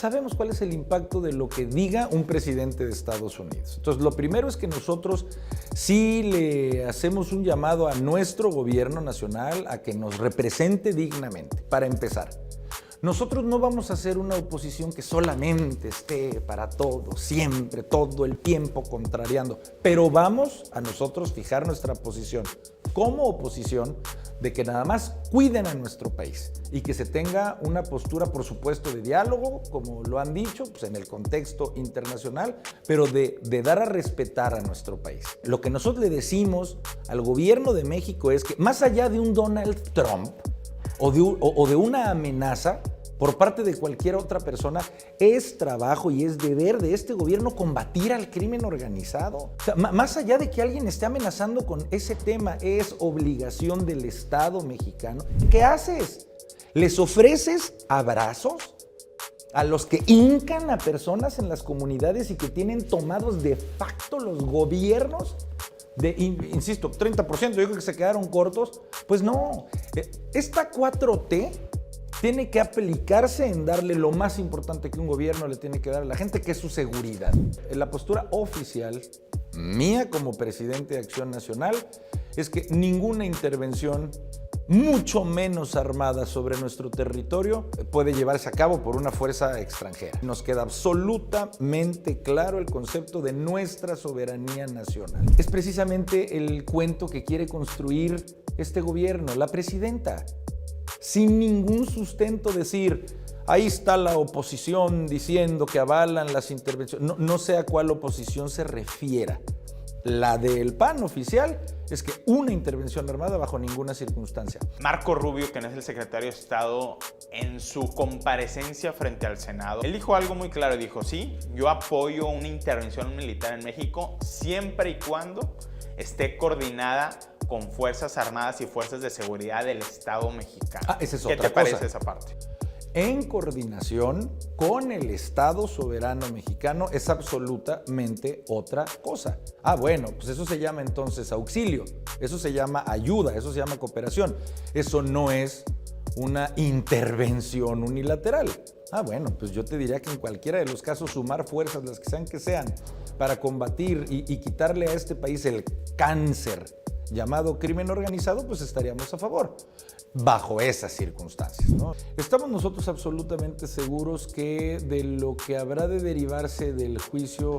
sabemos cuál es el impacto de lo que diga un presidente de Estados Unidos. Entonces, lo primero es que nosotros sí le hacemos un llamado a nuestro gobierno nacional a que nos represente dignamente, para empezar. Nosotros no vamos a hacer una oposición que solamente esté para todo, siempre, todo el tiempo contrariando, pero vamos a nosotros fijar nuestra posición como oposición de que nada más cuiden a nuestro país y que se tenga una postura, por supuesto, de diálogo, como lo han dicho, pues en el contexto internacional, pero de dar a respetar a nuestro país. Lo que nosotros le decimos al gobierno de México es que más allá de un Donald Trump o de una amenaza por parte de cualquier otra persona, es trabajo y es deber de este gobierno combatir al crimen organizado. O sea, más allá de que alguien esté amenazando con ese tema, es obligación del Estado mexicano. ¿Qué haces? ¿Les ofreces abrazos a los que hincan a personas en las comunidades y que tienen tomados de facto los gobiernos? Insisto, 30%, yo creo que se quedaron cortos. Pues no, esta 4T tiene que aplicarse en darle lo más importante que un gobierno le tiene que dar a la gente, que es su seguridad. La postura oficial mía como presidente de Acción Nacional es que ninguna intervención, mucho menos armada, sobre nuestro territorio puede llevarse a cabo por una fuerza extranjera. Nos queda absolutamente claro el concepto de nuestra soberanía nacional. Es precisamente el cuento que quiere construir este gobierno, la presidenta. Sin ningún sustento decir, ahí está la oposición diciendo que avalan las intervenciones. No sé a cuál oposición se refiera. La del PAN oficial es que una intervención armada bajo ninguna circunstancia. Marco Rubio, quien es el secretario de Estado, en su comparecencia frente al Senado, él dijo algo muy claro. Dijo, sí, yo apoyo una intervención militar en México siempre y cuando esté coordinada con Fuerzas Armadas y Fuerzas de Seguridad del Estado mexicano. Esa es otra cosa. ¿Qué te parece esa parte? En coordinación con el Estado soberano mexicano es absolutamente otra cosa. Bueno, pues eso se llama entonces auxilio, eso se llama ayuda, eso se llama cooperación. Eso no es una intervención unilateral. Bueno, pues yo te diría que en cualquiera de los casos sumar fuerzas, las que sean, para combatir y quitarle a este país el cáncer llamado crimen organizado, pues estaríamos a favor, bajo esas circunstancias, ¿no? Estamos nosotros absolutamente seguros que de lo que habrá de derivarse del juicio,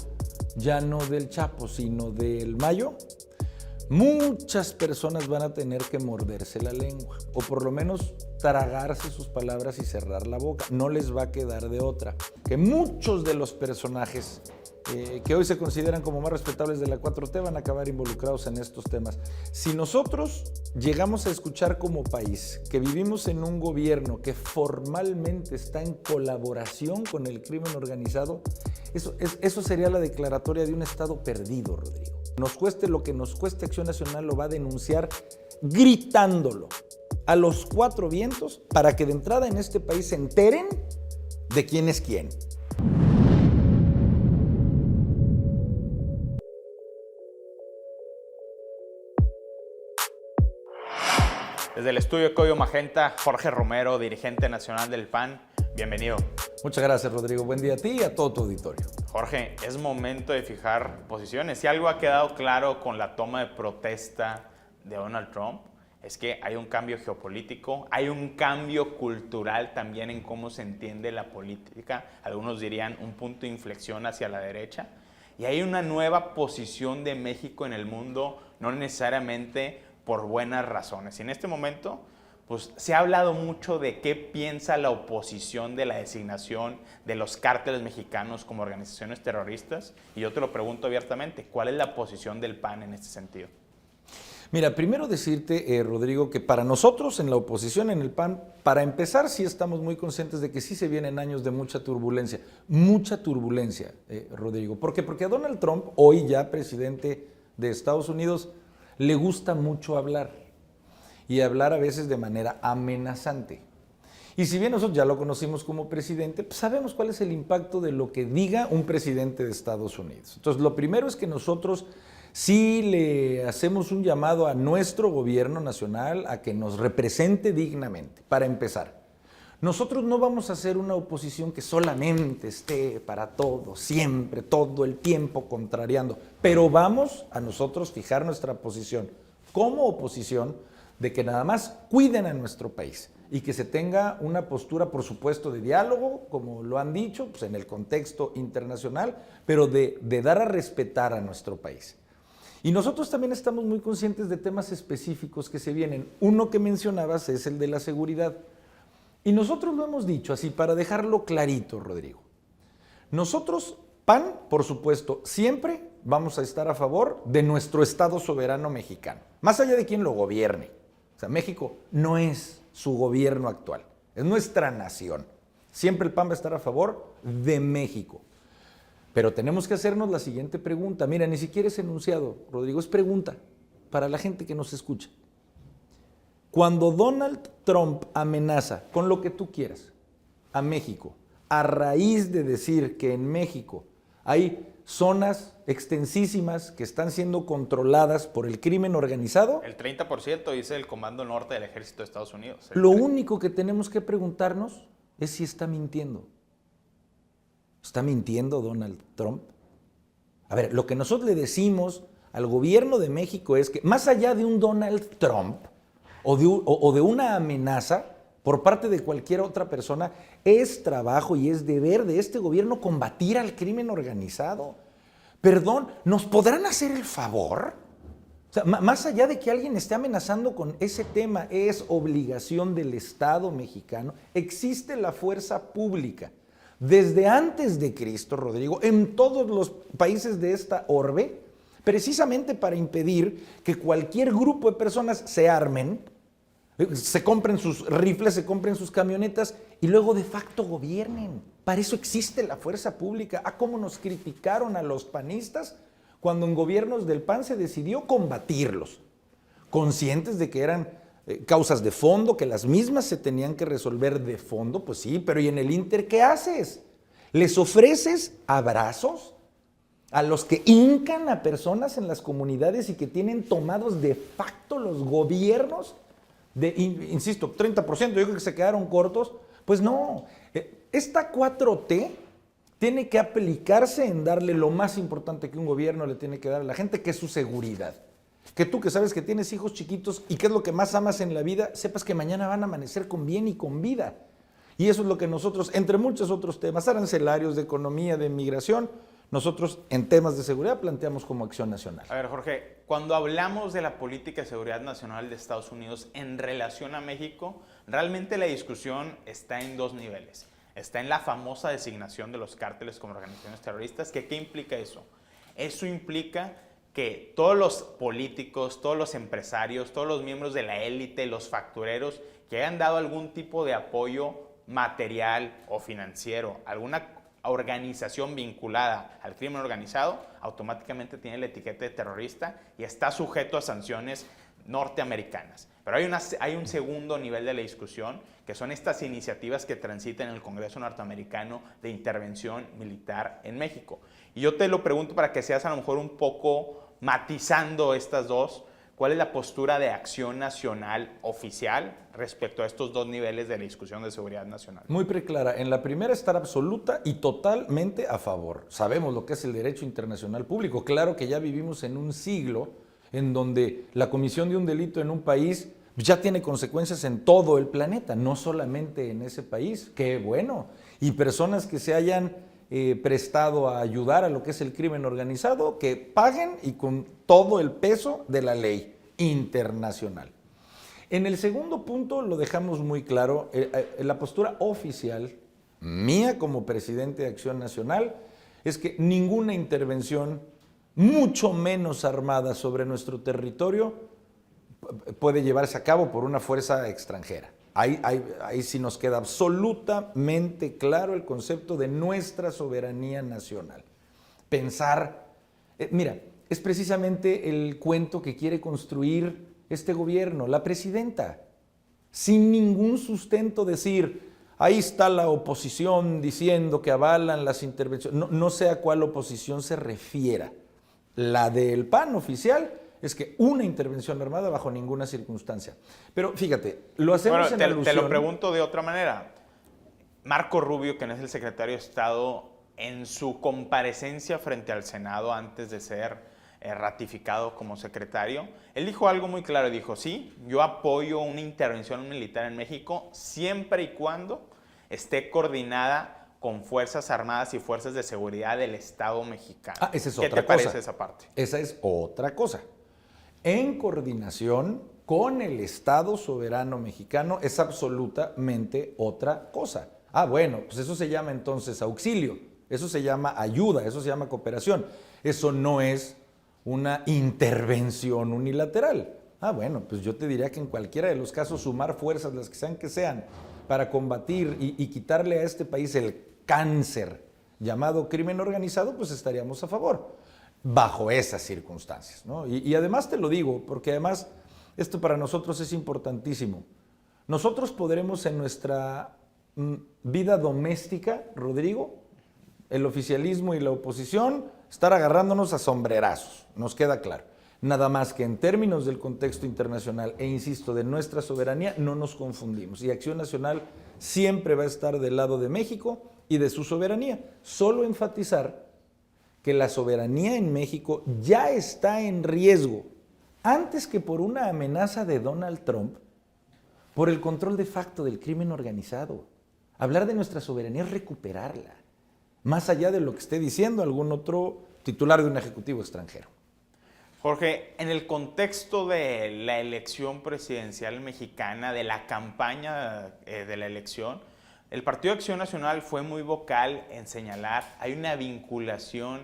ya no del Chapo, sino del Mayo, muchas personas van a tener que morderse la lengua, o por lo menos tragarse sus palabras y cerrar la boca. No les va a quedar de otra. Que muchos de los personajes que hoy se consideran como más respetables de la 4T van a acabar involucrados en estos temas. Si nosotros llegamos a escuchar como país que vivimos en un gobierno que formalmente está en colaboración con el crimen organizado, eso sería la declaratoria de un Estado perdido, Rodrigo. Nos cueste lo que nos cueste, Acción Nacional lo va a denunciar gritándolo a los cuatro vientos para que de entrada en este país se enteren de quién es quién. Desde el estudio Código Magenta, Jorge Romero, dirigente nacional del PAN. Bienvenido. Muchas gracias, Rodrigo. Buen día a ti y a todo tu auditorio. Jorge, es momento de fijar posiciones. Si algo ha quedado claro con la toma de protesta de Donald Trump, es que hay un cambio geopolítico, hay un cambio cultural también en cómo se entiende la política. Algunos dirían un punto de inflexión hacia la derecha. Y hay una nueva posición de México en el mundo, no necesariamente por buenas razones. Y en este momento, pues se ha hablado mucho de qué piensa la oposición de la designación de los cárteles mexicanos como organizaciones terroristas. Y yo te lo pregunto abiertamente, ¿cuál es la posición del PAN en este sentido? Mira, primero decirte, Rodrigo, que para nosotros en la oposición, en el PAN, para empezar, sí estamos muy conscientes de que sí se vienen años de mucha turbulencia, Rodrigo. ¿Por qué? Porque a Donald Trump, hoy ya presidente de Estados Unidos, le gusta mucho hablar y hablar a veces de manera amenazante. Y si bien nosotros ya lo conocimos como presidente, pues sabemos cuál es el impacto de lo que diga un presidente de Estados Unidos. Entonces, lo primero es que nosotros sí le hacemos un llamado a nuestro gobierno nacional a que nos represente dignamente, para empezar. Nosotros no vamos a ser una oposición que solamente esté para todo, siempre, todo el tiempo contrariando, pero vamos a nosotros fijar nuestra posición como oposición de que nada más cuiden a nuestro país y que se tenga una postura, por supuesto, de diálogo, como lo han dicho, pues en el contexto internacional, pero de dar a respetar a nuestro país. Y nosotros también estamos muy conscientes de temas específicos que se vienen. Uno que mencionabas es el de la seguridad. Y nosotros lo hemos dicho así, para dejarlo clarito, Rodrigo. Nosotros, PAN, por supuesto, siempre vamos a estar a favor de nuestro Estado soberano mexicano, más allá de quién lo gobierne. O sea, México no es su gobierno actual, es nuestra nación. Siempre el PAN va a estar a favor de México. Pero tenemos que hacernos la siguiente pregunta. Mira, ni siquiera es enunciado, Rodrigo, es pregunta para la gente que nos escucha. Cuando Donald Trump amenaza con lo que tú quieras a México, a raíz de decir que en México hay zonas extensísimas que están siendo controladas por el crimen organizado. El 30% dice el Comando Norte del Ejército de Estados Unidos. Lo único que tenemos que preguntarnos es si está mintiendo. ¿Está mintiendo Donald Trump? A ver, lo que nosotros le decimos al gobierno de México es que más allá de un Donald Trump o de una amenaza por parte de cualquier otra persona, es trabajo y es deber de este gobierno combatir al crimen organizado. Perdón, ¿nos podrán hacer el favor? O sea, más allá de que alguien esté amenazando con ese tema, es obligación del Estado mexicano. Existe la fuerza pública. Desde antes de Cristo, Rodrigo, en todos los países de esta orbe, precisamente para impedir que cualquier grupo de personas se armen, se compren sus rifles, se compren sus camionetas y luego de facto gobiernen. Para eso existe la fuerza pública. ¿Cómo nos criticaron a los panistas cuando en gobiernos del PAN se decidió combatirlos? Conscientes de que eran causas de fondo, que las mismas se tenían que resolver de fondo, pues sí, pero ¿y en el Inter qué haces? ¿Les ofreces abrazos a los que hincan a personas en las comunidades y que tienen tomados de facto los gobiernos? Insisto, 30%, yo creo que se quedaron cortos. Pues no, esta 4T tiene que aplicarse en darle lo más importante que un gobierno le tiene que dar a la gente, que es su seguridad. Que tú que sabes que tienes hijos chiquitos y que es lo que más amas en la vida, sepas que mañana van a amanecer con bien y con vida. Y eso es lo que nosotros, entre muchos otros temas, arancelarios, de economía, de migración, nosotros en temas de seguridad planteamos como acción nacional. A ver, Jorge, cuando hablamos de la política de seguridad nacional de Estados Unidos en relación a México, realmente la discusión está en dos niveles. Está en la famosa designación de los cárteles como organizaciones terroristas. ¿Qué implica eso? Eso implica que todos los políticos, todos los empresarios, todos los miembros de la élite, los factureros que hayan dado algún tipo de apoyo material o financiero, alguna organización vinculada al crimen organizado, automáticamente tiene la etiqueta de terrorista y está sujeto a sanciones norteamericanas. Pero hay un segundo nivel de la discusión, que son estas iniciativas que transitan en el Congreso norteamericano de intervención militar en México. Y yo te lo pregunto para que seas a lo mejor un poco matizando estas dos. ¿Cuál es la postura de Acción Nacional oficial respecto a estos dos niveles de la discusión de seguridad nacional? Muy preclara. En la primera, estar absoluta y totalmente a favor. Sabemos lo que es el derecho internacional público. Claro que ya vivimos en un siglo en donde la comisión de un delito en un país ya tiene consecuencias en todo el planeta, no solamente en ese país. ¡Qué bueno! Y personas que se hayan prestado a ayudar a lo que es el crimen organizado, que paguen y con todo el peso de la ley internacional. En el segundo punto lo dejamos muy claro, la postura oficial mía como presidente de Acción Nacional es que ninguna intervención, mucho menos armada, sobre nuestro territorio puede llevarse a cabo por una fuerza extranjera. Ahí sí nos queda absolutamente claro el concepto de nuestra soberanía nacional. Pensar, mira, es precisamente el cuento que quiere construir este gobierno, la presidenta, sin ningún sustento decir, ahí está la oposición diciendo que avalan las intervenciones, no sé a cuál oposición se refiera. La del PAN oficial es que una intervención armada bajo ninguna circunstancia. Pero fíjate, lo hacemos en alusión. Te lo pregunto de otra manera. Marco Rubio, que no es el secretario de Estado, en su comparecencia frente al Senado antes de ser ratificado como secretario, él dijo algo muy claro, dijo, sí, yo apoyo una intervención militar en México siempre y cuando esté coordinada con Fuerzas Armadas y Fuerzas de Seguridad del Estado mexicano. Esa es ¿Qué otra te cosa. parece esa parte? Esa es otra cosa. En coordinación con el Estado soberano mexicano es absolutamente otra cosa. Bueno, pues eso se llama entonces auxilio, eso se llama ayuda, eso se llama cooperación. Eso no es una intervención unilateral. Bueno, pues yo te diría que en cualquiera de los casos sumar fuerzas, las que sean, para combatir y quitarle a este país el cáncer llamado crimen organizado, pues estaríamos a favor, bajo esas circunstancias, ¿no? Y además te lo digo, porque además esto para nosotros es importantísimo. Nosotros podremos en nuestra vida doméstica, Rodrigo, el oficialismo y la oposición, estar agarrándonos a sombrerazos, nos queda claro. Nada más que en términos del contexto internacional e insisto, de nuestra soberanía, no nos confundimos. Y Acción Nacional siempre va a estar del lado de México y de su soberanía. Solo enfatizar que la soberanía en México ya está en riesgo, antes que por una amenaza de Donald Trump, por el control de facto del crimen organizado. Hablar de nuestra soberanía es recuperarla, más allá de lo que esté diciendo algún otro titular de un ejecutivo extranjero. Jorge, en el contexto de la elección presidencial mexicana, de la campaña de la elección, el Partido Acción Nacional fue muy vocal en señalar hay una vinculación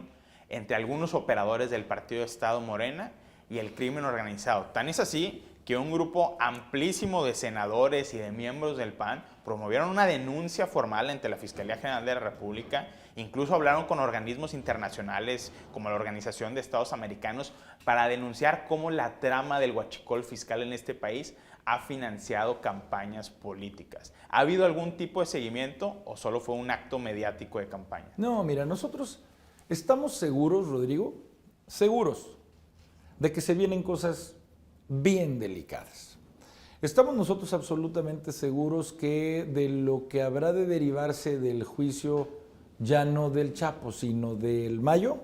entre algunos operadores del Partido de Estado Morena y el crimen organizado. Tan es así que un grupo amplísimo de senadores y de miembros del PAN promovieron una denuncia formal ante la Fiscalía General de la República, incluso hablaron con organismos internacionales como la Organización de Estados Americanos para denunciar cómo la trama del huachicol fiscal en este país ha financiado campañas políticas. ¿Ha habido algún tipo de seguimiento o solo fue un acto mediático de campaña? No, mira, nosotros estamos seguros, Rodrigo, seguros de que se vienen cosas bien delicadas. Estamos nosotros absolutamente seguros que de lo que habrá de derivarse del juicio, ya no del Chapo, sino del Mayo,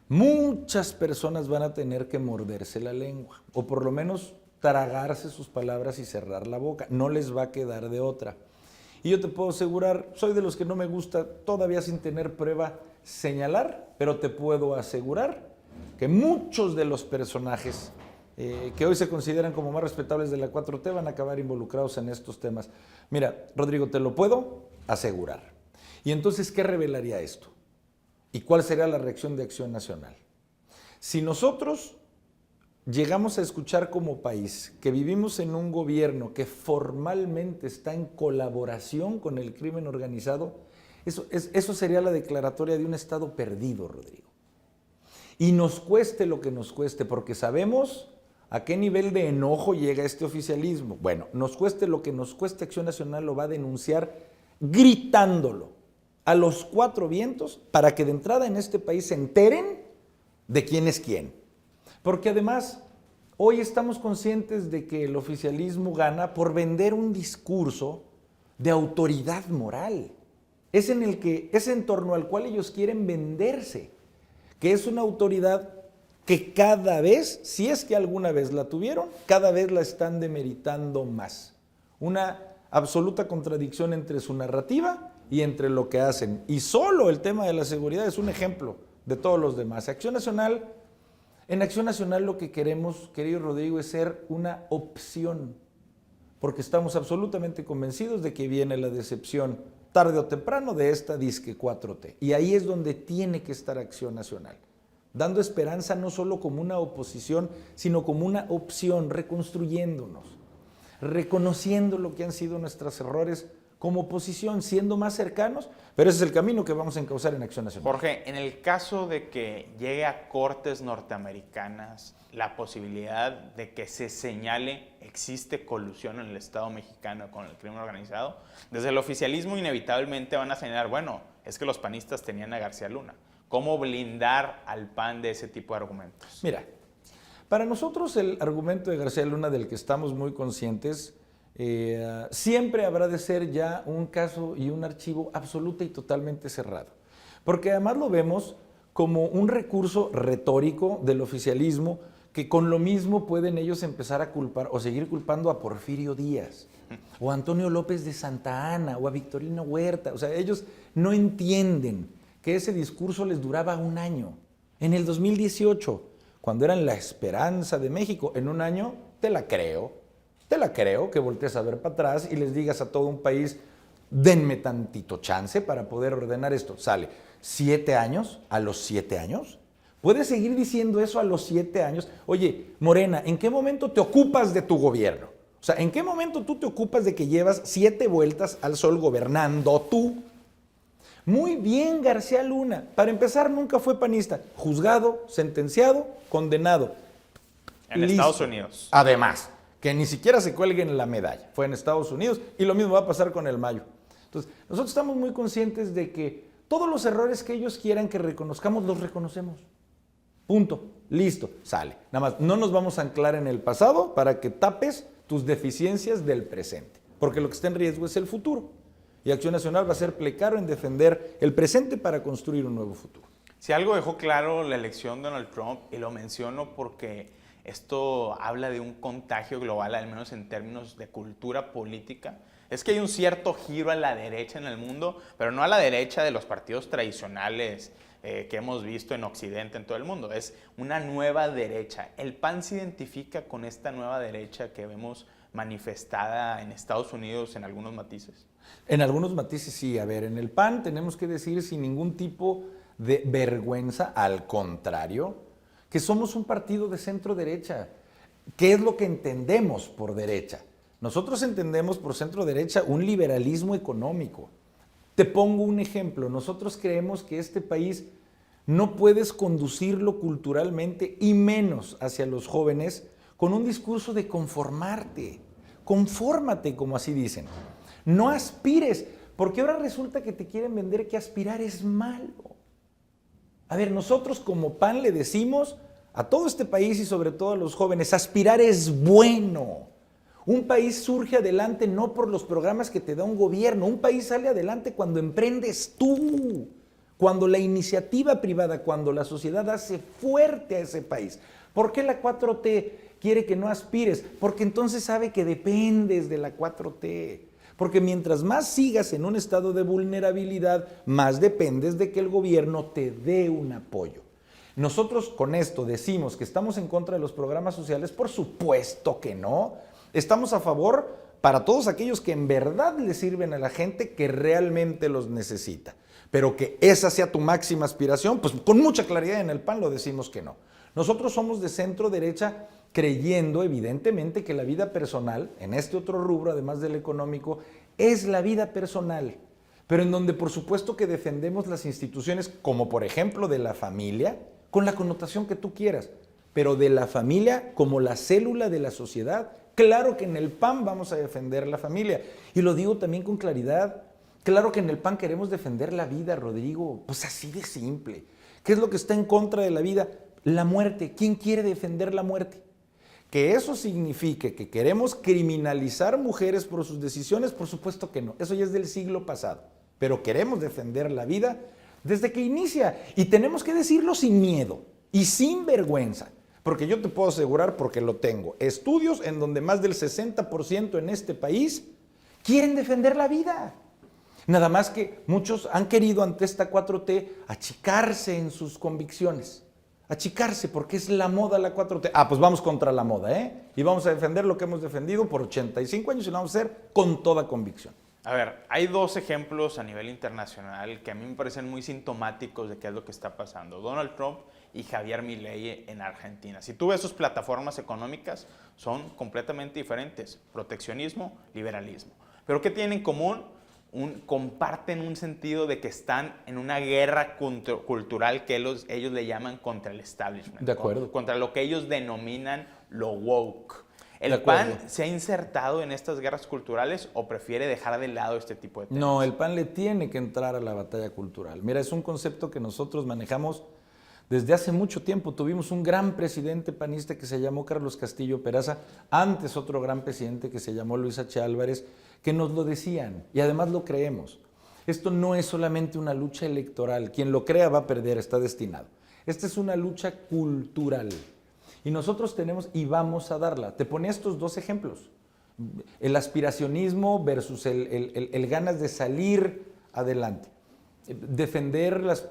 muchas personas van a tener que morderse la lengua, o por lo menos tragarse sus palabras y cerrar la boca. No les va a quedar de otra. Y yo te puedo asegurar, soy de los que no me gusta todavía sin tener prueba señalar, pero te puedo asegurar que muchos de los personajes que hoy se consideran como más respetables de la 4T van a acabar involucrados en estos temas. Mira, Rodrigo, te lo puedo asegurar. Y entonces, ¿qué revelaría esto? ¿Y cuál sería la reacción de Acción Nacional? Si nosotros llegamos a escuchar como país que vivimos en un gobierno que formalmente está en colaboración con el crimen organizado, eso sería la declaratoria de un Estado perdido, Rodrigo. Y nos cueste lo que nos cueste, porque sabemos a qué nivel de enojo llega este oficialismo. Bueno, nos cueste lo que nos cueste, Acción Nacional lo va a denunciar gritándolo a los cuatro vientos para que de entrada en este país se enteren de quién es quién. Porque además, hoy estamos conscientes de que el oficialismo gana por vender un discurso de autoridad moral. Es en torno al cual ellos quieren venderse, que es una autoridad que cada vez, si es que alguna vez la tuvieron, cada vez la están demeritando más. Una absoluta contradicción entre su narrativa y entre lo que hacen. Y solo el tema de la seguridad es un ejemplo de todos los demás. En Acción Nacional lo que queremos, querido Rodrigo, es ser una opción, porque estamos absolutamente convencidos de que viene la decepción tarde o temprano de esta disque 4T. Y ahí es donde tiene que estar Acción Nacional, dando esperanza no solo como una oposición, sino como una opción, reconstruyéndonos, reconociendo lo que han sido nuestros errores como oposición, siendo más cercanos, pero ese es el camino que vamos a encauzar en Acción Nacional. Jorge, en el caso de que llegue a cortes norteamericanas la posibilidad de que se señale existe colusión en el Estado mexicano con el crimen organizado, desde el oficialismo inevitablemente van a señalar, bueno, es que los panistas tenían a García Luna. ¿Cómo blindar al PAN de ese tipo de argumentos? Mira, para nosotros el argumento de García Luna, del que estamos muy conscientes, siempre habrá de ser ya un caso y un archivo absoluta y totalmente cerrado. Porque además lo vemos como un recurso retórico del oficialismo que con lo mismo pueden ellos empezar a culpar o seguir culpando a Porfirio Díaz o a Antonio López de Santa Anna o a Victorino Huerta. O sea, ellos no entienden que ese discurso les duraba un año. En el 2018, cuando eran la esperanza de México, en un año te la creo que voltees a ver para atrás y les digas a todo un país, denme tantito chance para poder ordenar esto. Sale, 7 años, a los 7 años, ¿puedes seguir diciendo eso a los 7 años? Oye, Morena, ¿en qué momento te ocupas de tu gobierno? O sea, ¿en qué momento tú te ocupas de que llevas 7 vueltas al sol gobernando tú? Muy bien, García Luna. Para empezar, nunca fue panista. Juzgado, sentenciado, condenado. En Estados Unidos. Además, que ni siquiera se cuelguen la medalla. Fue en Estados Unidos y lo mismo va a pasar con el Mayo. Entonces, nosotros estamos muy conscientes de que todos los errores que ellos quieran que reconozcamos, los reconocemos. Punto. Listo. Sale. Nada más, no nos vamos a anclar en el pasado para que tapes tus deficiencias del presente. Porque lo que está en riesgo es el futuro. Y Acción Nacional va a ser plecaro en defender el presente para construir un nuevo futuro. Si algo dejó claro la elección de Donald Trump, y lo menciono porque esto habla de un contagio global, al menos en términos de cultura política, es que hay un cierto giro a la derecha en el mundo, pero no a la derecha de los partidos tradicionales que hemos visto en Occidente, en todo el mundo. Es una nueva derecha. El PAN se identifica con esta nueva derecha que vemos manifestada en Estados Unidos en algunos matices. En algunos matices sí. A ver, en el PAN tenemos que decir sin ningún tipo de vergüenza, al contrario, que somos un partido de centro derecha. ¿Qué es lo que entendemos por derecha? Nosotros entendemos por centro derecha un liberalismo económico. Te pongo un ejemplo. Nosotros creemos que este país no puedes conducirlo culturalmente y menos hacia los jóvenes con un discurso de conformarte. Confórmate, como así dicen. No aspires, porque ahora resulta que te quieren vender que aspirar es malo. A ver, nosotros como PAN le decimos a todo este país y sobre todo a los jóvenes, aspirar es bueno. Un país surge adelante no por los programas que te da un gobierno, un país sale adelante cuando emprendes tú, cuando la iniciativa privada, cuando la sociedad hace fuerte a ese país. ¿Por qué la 4T quiere que no aspires? Porque entonces sabe que dependes de la 4T. Porque mientras más sigas en un estado de vulnerabilidad, más dependes de que el gobierno te dé un apoyo. Nosotros con esto decimos que estamos en contra de los programas sociales, por supuesto que no. Estamos a favor para todos aquellos que en verdad le sirven a la gente que realmente los necesita. Pero que esa sea tu máxima aspiración, pues con mucha claridad en el PAN lo decimos que no. Nosotros somos de centro derecha creyendo evidentemente que la vida personal, en este otro rubro además del económico, es la vida personal. Pero en donde por supuesto que defendemos las instituciones como por ejemplo de la familia, con la connotación que tú quieras, pero de la familia como la célula de la sociedad. Claro que en el PAN vamos a defender la familia y lo digo también con claridad. Claro que en el PAN queremos defender la vida, Rodrigo, pues así de simple. ¿Qué es lo que está en contra de la vida? La muerte. ¿Quién quiere defender la muerte? Que eso signifique que queremos criminalizar mujeres por sus decisiones, por supuesto que no. Eso ya es del siglo pasado. Pero queremos defender la vida desde que inicia. Y tenemos que decirlo sin miedo y sin vergüenza. Porque yo te puedo asegurar, porque lo tengo, estudios en donde más del 60% en este país quieren defender la vida. Nada más que muchos han querido ante esta 4T achicarse en sus convicciones. Achicarse porque es la moda la 4T. Ah, pues vamos contra la moda, ¿eh? Y vamos a defender lo que hemos defendido por 85 años y lo vamos a hacer con toda convicción. A ver, hay dos ejemplos a nivel internacional que a mí me parecen muy sintomáticos de qué es lo que está pasando. Donald Trump y Javier Milei en Argentina. Si tú ves sus plataformas económicas, son completamente diferentes. Proteccionismo, liberalismo. ¿Pero qué tienen en común? Comparten un sentido de que están en una guerra cultural que ellos le llaman contra el establishment. De acuerdo. Contra lo que ellos denominan lo woke. ¿El PAN se ha insertado en estas guerras culturales o prefiere dejar de lado este tipo de temas? No, el PAN le tiene que entrar a la batalla cultural. Mira, es un concepto que nosotros manejamos Desde hace mucho tiempo tuvimos un gran presidente panista que se llamó Carlos Castillo Peraza, antes otro gran presidente que se llamó Luis H. Álvarez, que nos lo decían y además lo creemos. Esto no es solamente una lucha electoral, quien lo crea va a perder, está destinado. Esta es una lucha cultural y nosotros tenemos y vamos a darla. Te ponía estos dos ejemplos, el aspiracionismo versus el ganas de salir adelante, defender las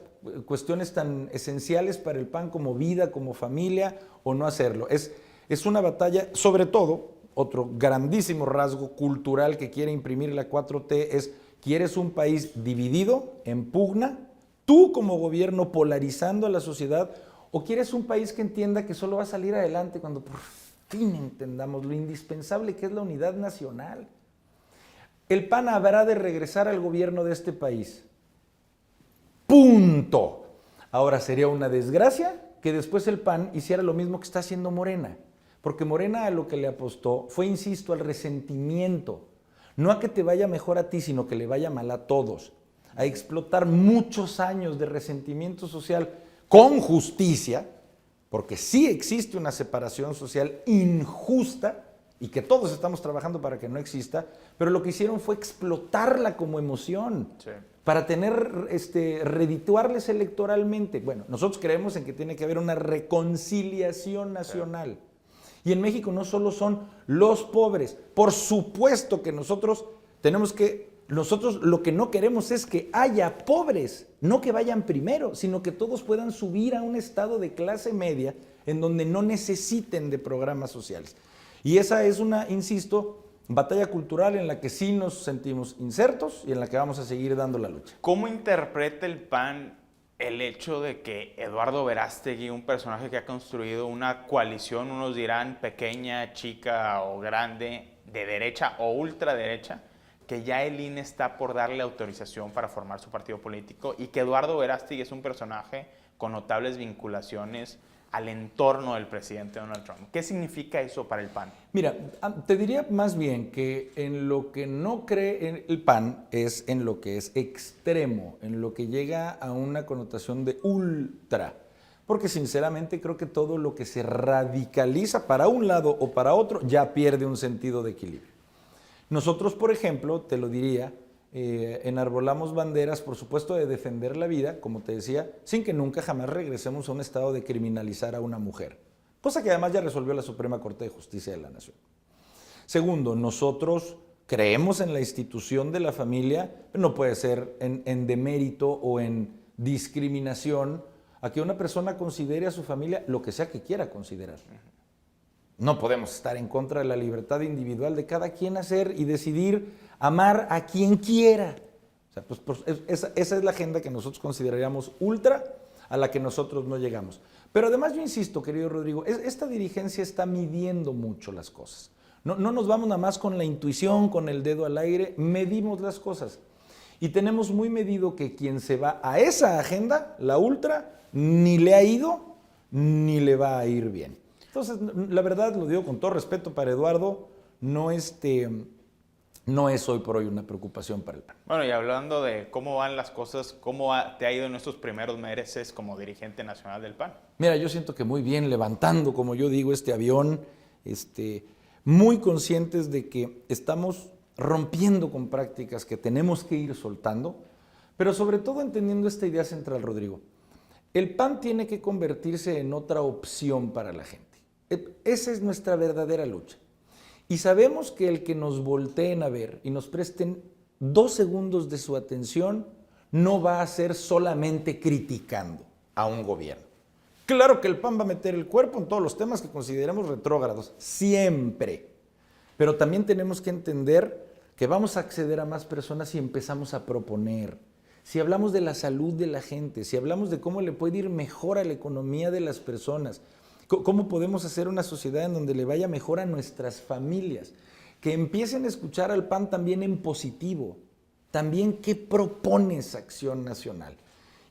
cuestiones tan esenciales para el PAN como vida, como familia, o no hacerlo. Es una batalla, sobre todo, otro grandísimo rasgo cultural que quiere imprimir la 4T es, ¿quieres un país dividido, en pugna, tú como gobierno polarizando a la sociedad, o quieres un país que entienda que solo va a salir adelante cuando por fin entendamos lo indispensable que es la unidad nacional? El PAN habrá de regresar al gobierno de este país. Punto. Ahora sería una desgracia que después el PAN hiciera lo mismo que está haciendo Morena, porque Morena a lo que le apostó fue, insisto, al resentimiento, no a que te vaya mejor a ti, sino que le vaya mal a todos, a explotar muchos años de resentimiento social con justicia, porque sí existe una separación social injusta y que todos estamos trabajando para que no exista, pero lo que hicieron fue explotarla como emoción. Sí. Para redituarles electoralmente. Bueno, nosotros creemos en que tiene que haber una reconciliación nacional. Y en México no solo son los pobres, por supuesto que nosotros lo que no queremos es que haya pobres, no que vayan primero, sino que todos puedan subir a un estado de clase media en donde no necesiten de programas sociales. Y esa es una, insisto, batalla cultural en la que sí nos sentimos insertos y en la que vamos a seguir dando la lucha. ¿Cómo interpreta el PAN el hecho de que Eduardo Verástegui, un personaje que ha construido una coalición, unos dirán pequeña, chica o grande, de derecha o ultraderecha, que ya el INE está por darle autorización para formar su partido político y que Eduardo Verástegui es un personaje con notables vinculaciones al entorno del presidente Donald Trump? ¿Qué significa eso para el PAN? Mira, te diría más bien que en lo que no cree el PAN es en lo que es extremo, en lo que llega a una connotación de ultra. Porque sinceramente creo que todo lo que se radicaliza para un lado o para otro ya pierde un sentido de equilibrio. Nosotros, por ejemplo, te lo diría, enarbolamos banderas, por supuesto, de defender la vida, como te decía, sin que nunca jamás regresemos a un estado de criminalizar a una mujer, cosa que además ya resolvió la Suprema Corte de Justicia de la Nación. Segundo, nosotros creemos en la institución de la familia, pero no puede ser en demérito o en discriminación a que una persona considere a su familia lo que sea que quiera considerar. No podemos estar en contra de la libertad individual de cada quien hacer y decidir amar a quien quiera. O sea, esa es la agenda que nosotros consideraríamos ultra, a la que nosotros no llegamos. Pero además yo insisto, querido Rodrigo, esta dirigencia está midiendo mucho las cosas. No nos vamos nada más con la intuición, con el dedo al aire, medimos las cosas. Y tenemos muy medido que quien se va a esa agenda, la ultra, ni le ha ido, ni le va a ir bien. Entonces, la verdad, lo digo con todo respeto para Eduardo, no es hoy por hoy una preocupación para el PAN. Bueno, y hablando de cómo van las cosas, ¿cómo te ha ido en estos primeros meses como dirigente nacional del PAN? Mira, yo siento que muy bien, levantando, como yo digo, este avión, muy conscientes de que estamos rompiendo con prácticas que tenemos que ir soltando, pero sobre todo entendiendo esta idea central, Rodrigo. El PAN tiene que convertirse en otra opción para la gente. Esa es nuestra verdadera lucha. Y sabemos que el que nos volteen a ver y nos presten 2 segundos de su atención no va a ser solamente criticando a un gobierno. Claro que el PAN va a meter el cuerpo en todos los temas que consideremos retrógrados, siempre. Pero también tenemos que entender que vamos a acceder a más personas si empezamos a proponer. Si hablamos de la salud de la gente, si hablamos de cómo le puede ir mejor a la economía de las personas, cómo podemos hacer una sociedad en donde le vaya mejor a nuestras familias, que empiecen a escuchar al PAN también en positivo, también qué propone esa acción nacional.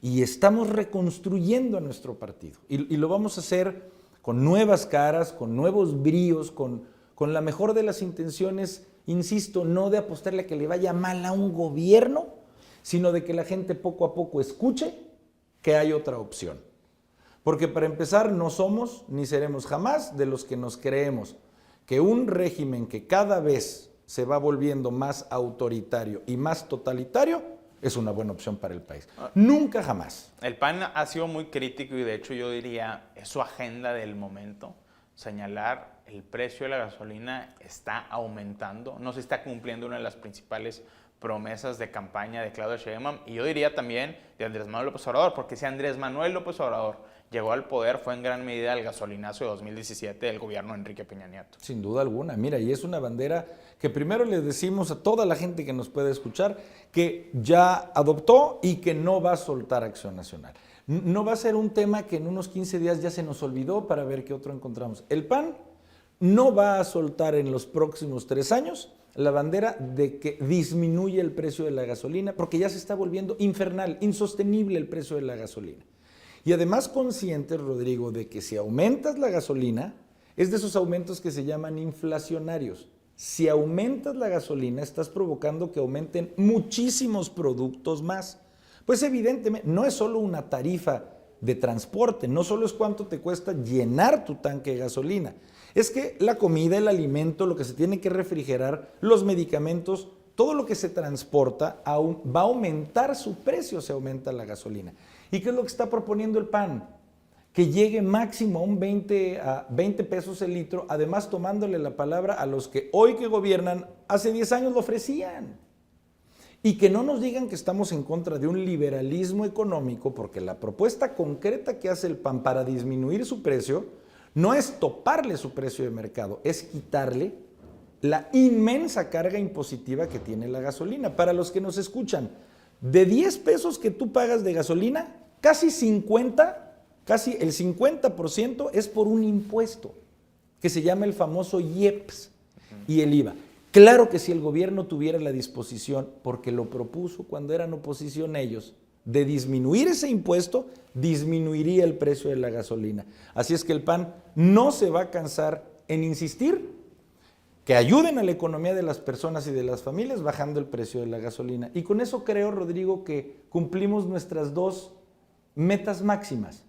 Y estamos reconstruyendo a nuestro partido y lo vamos a hacer con nuevas caras, con nuevos bríos, con la mejor de las intenciones, insisto, no de apostarle a que le vaya mal a un gobierno, sino de que la gente poco a poco escuche que hay otra opción. Porque para empezar, no somos ni seremos jamás de los que nos creemos que un régimen que cada vez se va volviendo más autoritario y más totalitario es una buena opción para el país. Nunca jamás. El PAN ha sido muy crítico y de hecho yo diría, es su agenda del momento, señalar el precio de la gasolina está aumentando, no se está cumpliendo una de las principales promesas de campaña de Claudia Sheinbaum y yo diría también de Andrés Manuel López Obrador, porque si Andrés Manuel López Obrador llegó al poder fue en gran medida el gasolinazo de 2017 del gobierno de Enrique Peña Nieto. Sin duda alguna, mira, y es una bandera que primero le decimos a toda la gente que nos puede escuchar que ya adoptó y que no va a soltar Acción Nacional. No va a ser un tema que en unos 15 días ya se nos olvidó para ver qué otro encontramos. El PAN no va a soltar en los próximos 3 años la bandera de que disminuye el precio de la gasolina, porque ya se está volviendo infernal, insostenible el precio de la gasolina. Y además conscientes, Rodrigo, de que si aumentas la gasolina, es de esos aumentos que se llaman inflacionarios. Si aumentas la gasolina, estás provocando que aumenten muchísimos productos más. Pues evidentemente, no es solo una tarifa de transporte, no solo es cuánto te cuesta llenar tu tanque de gasolina, es que la comida, el alimento, lo que se tiene que refrigerar, los medicamentos, todo lo que se transporta va a aumentar su precio si aumenta la gasolina. ¿Y qué es lo que está proponiendo el PAN? Que llegue máximo a un 20 pesos el litro, además tomándole la palabra a los que hoy que gobiernan, hace 10 años lo ofrecían. Y que no nos digan que estamos en contra de un liberalismo económico, porque la propuesta concreta que hace el PAN para disminuir su precio no es toparle su precio de mercado, es quitarle la inmensa carga impositiva que tiene la gasolina. Para los que nos escuchan, de 10 pesos que tú pagas de gasolina, casi el 50% es por un impuesto que se llama el famoso IEPS y el IVA. Claro que si el gobierno tuviera la disposición, porque lo propuso cuando eran oposición ellos, de disminuir ese impuesto, disminuiría el precio de la gasolina. Así es que el PAN no se va a cansar en insistir que ayuden a la economía de las personas y de las familias bajando el precio de la gasolina. Y con eso creo, Rodrigo, que cumplimos nuestras 2 metas máximas.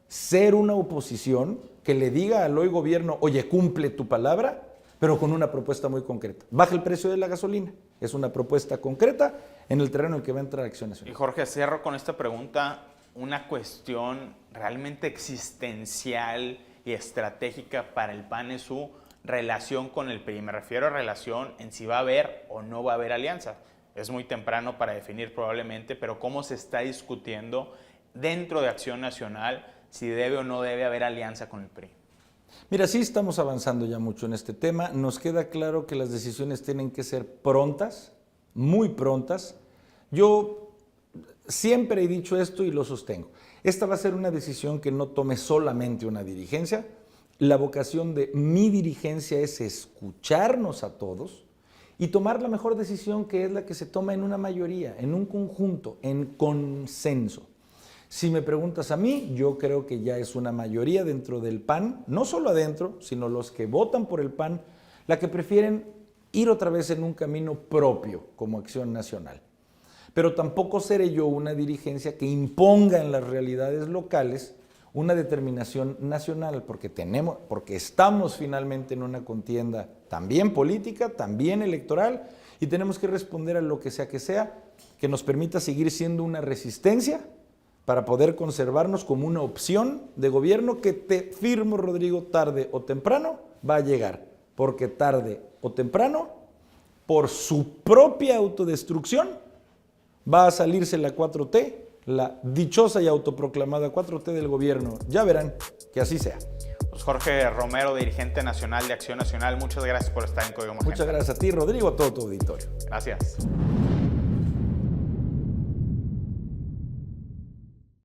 Ser una oposición que le diga al hoy gobierno, oye, cumple tu palabra, pero con una propuesta muy concreta. Baja el precio de la gasolina. Es una propuesta concreta en el terreno en el que va a entrar Acción Nacional. Y Jorge, cierro con esta pregunta, una cuestión realmente existencial y estratégica para el PAN es su relación con el PRI. Me refiero a relación en si va a haber o no va a haber alianza. Es muy temprano para definir probablemente, pero cómo se está discutiendo dentro de Acción Nacional si debe o no debe haber alianza con el PRI. Mira, sí estamos avanzando ya mucho en este tema. Nos queda claro que las decisiones tienen que ser prontas, muy prontas. Yo siempre he dicho esto y lo sostengo. Esta va a ser una decisión que no tome solamente una dirigencia. La vocación de mi dirigencia es escucharnos a todos y tomar la mejor decisión, que es la que se toma en una mayoría, en un conjunto, en consenso. Si me preguntas a mí, yo creo que ya es una mayoría dentro del PAN, no solo adentro, sino los que votan por el PAN, la que prefieren ir otra vez en un camino propio como Acción Nacional. Pero tampoco seré yo una dirigencia que imponga en las realidades locales una determinación nacional, porque estamos finalmente en una contienda también política, también electoral, y tenemos que responder a lo que sea, que nos permita seguir siendo una resistencia para poder conservarnos como una opción de gobierno que, te firmo, Rodrigo, tarde o temprano va a llegar, porque tarde o temprano, por su propia autodestrucción, va a salirse la 4T, la dichosa y autoproclamada 4T del gobierno. Ya verán que así sea. Pues Jorge Romero, dirigente nacional de Acción Nacional, muchas gracias por estar en Código Magenta. Muchas gracias a ti, Rodrigo, a todo tu auditorio. Gracias.